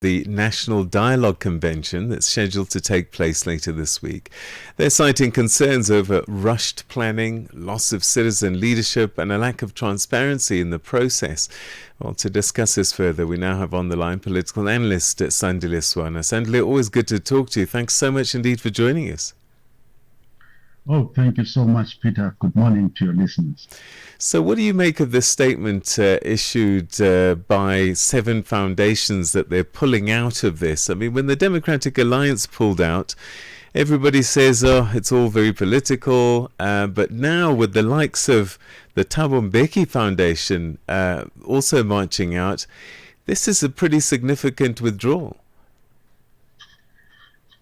the National Dialogue Convention that's scheduled to take place later this week. They're citing concerns over rushed planning, loss of citizen leadership, and a lack of transparency in the process. Well, to discuss this further, we now have on the line political analyst Sandile Swana. Sandile, always good to talk to you. Thanks so much indeed for joining us. Oh, thank you so much, Peter. Good morning to your listeners. So what do you make of this statement issued by 7 foundations that they're pulling out of this? I mean, when the Democratic Alliance pulled out, everybody says, oh, it's all very political. But now with the likes of the Thabo Mbeki Foundation also marching out, this is a pretty significant withdrawal.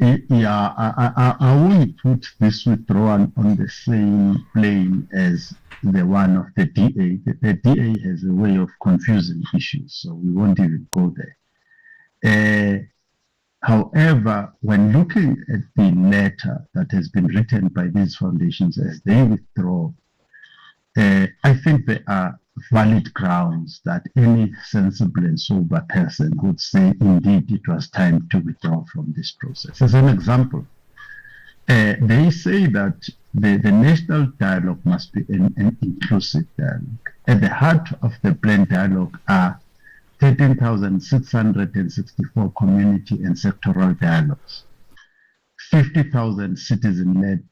Yeah, I won't put this withdrawal on the same plane as the one of the DA. The DA has a way of confusing issues, so we won't even go there. However, when looking at the letter that has been written by these foundations as they withdraw, I think there are valid grounds that any sensible and sober person would say, indeed, it was time to withdraw from this process. As an example, they say that the national dialogue must be an inclusive dialogue. At the heart of the planned dialogue are 13,664 community and sectoral dialogues, 50,000 citizen-led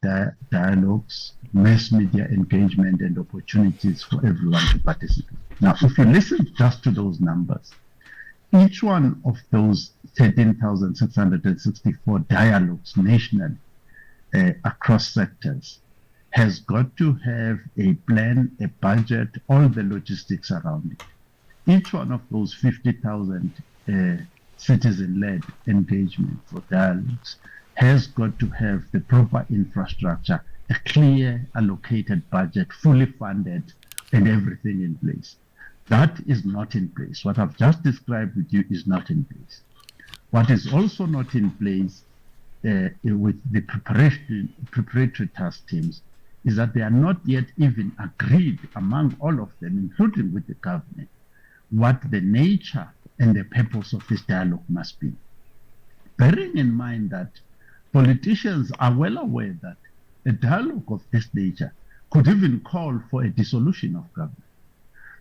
dialogues, mass media engagement and opportunities for everyone to participate. Now, if you listen just to those numbers, each one of those 13,664 dialogues nationally across sectors has got to have a plan, a budget, all the logistics around it. Each one of those 50,000 citizen-led engagement for dialogues has got to have the proper infrastructure, a clear allocated budget, fully funded, and everything in place. That is not in place. What I've just described with you is not in place. What is also not in place with the preparatory task teams is that they are not yet even agreed among all of them, including with the government, what the nature and the purpose of this dialogue must be. Bearing in mind that politicians are well aware that a dialogue of this nature could even call for a dissolution of government.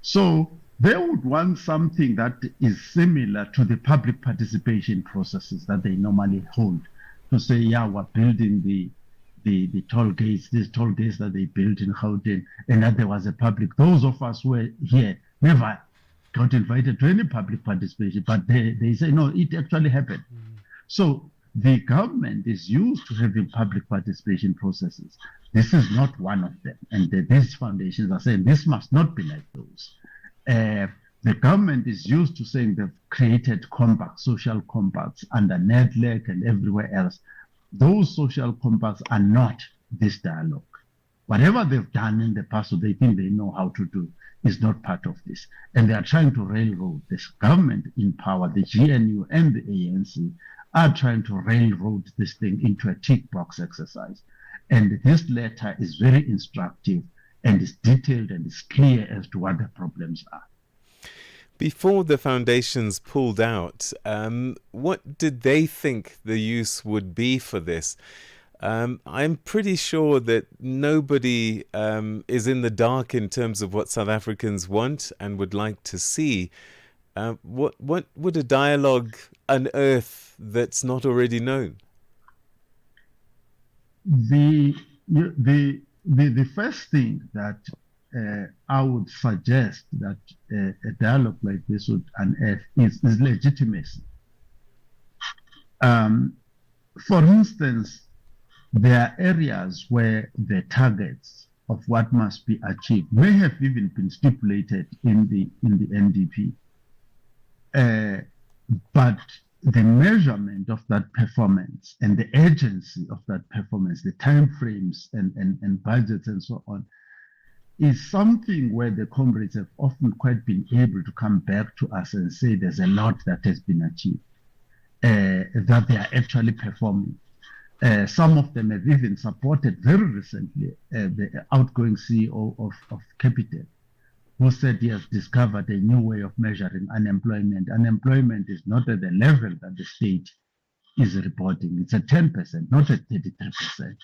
So they would want something that is similar to the public participation processes that they normally hold, to say, yeah, we're building the toll gates, these toll gates that they built in Gauteng, and that there was a public. Those of us who were here never got invited to any public participation, but they say, no, it actually happened. So the government is used to having public participation processes. This is not one of them. And these foundations are saying this must not be like those. The government is used to saying they've created compacts, social compacts under NEDLEC and everywhere else. Those social compacts are not this dialogue. Whatever they've done in the past, so they think they know how to do, is not part of this. And they are trying to railroad this government in power, the GNU and the ANC, are trying to railroad this thing into a tick box exercise. And this letter is very instructive and is detailed and is clear as to what the problems are. Before the foundations pulled out, what did they think the use would be for this? I'm pretty sure that nobody is in the dark in terms of what South Africans want and would like to see. What would a dialogue unearth that's not already known? The first thing that I would suggest that a dialogue like this would unearth is legitimacy. For instance, there are areas where the targets of what must be achieved may have even been stipulated in the NDP. But the measurement of that performance and the urgency of that performance, the timeframes and budgets and so on, is something where the comrades have often quite been able to come back to us and say there's a lot that has been achieved, that they are actually performing. Some of them have even supported very recently the outgoing CEO of Capital who said he has discovered a new way of measuring unemployment. Unemployment is not at the level that the state is reporting. It's at 10%, not at 33%,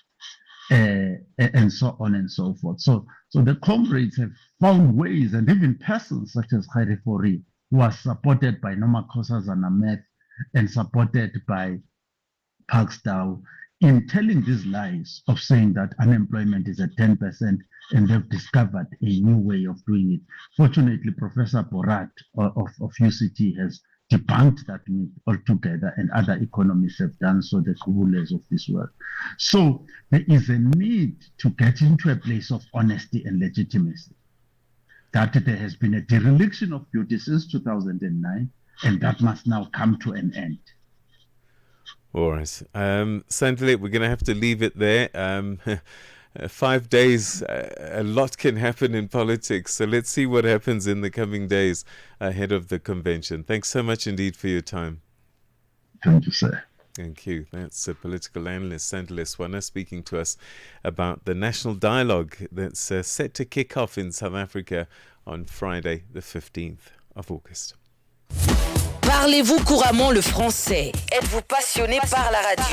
and so on and so forth. So the comrades have found ways, and even persons such as Khairi Fori, who was supported by Noma Khosa Zanameth and supported by Parkstow, in telling these lies of saying that unemployment is at 10% and they've discovered a new way of doing it. Fortunately, Professor Borat of UCT has debunked that myth altogether, and other economists have done so, the Kubules of this world. So there is a need to get into a place of honesty and legitimacy. That there has been a dereliction of duty since 2009, and that must now come to an end. All right. Sandile, we're going to have to leave it there. 5 days, a lot can happen in politics. So let's see what happens in the coming days ahead of the convention. Thanks so much indeed for your time. Thank you, sir. Thank you. That's a political analyst, Sandile Swana, speaking to us about the national dialogue that's set to kick off in South Africa on Friday, the 15th of August. Parlez-vous couramment le français? Êtes-vous passionné par la radio?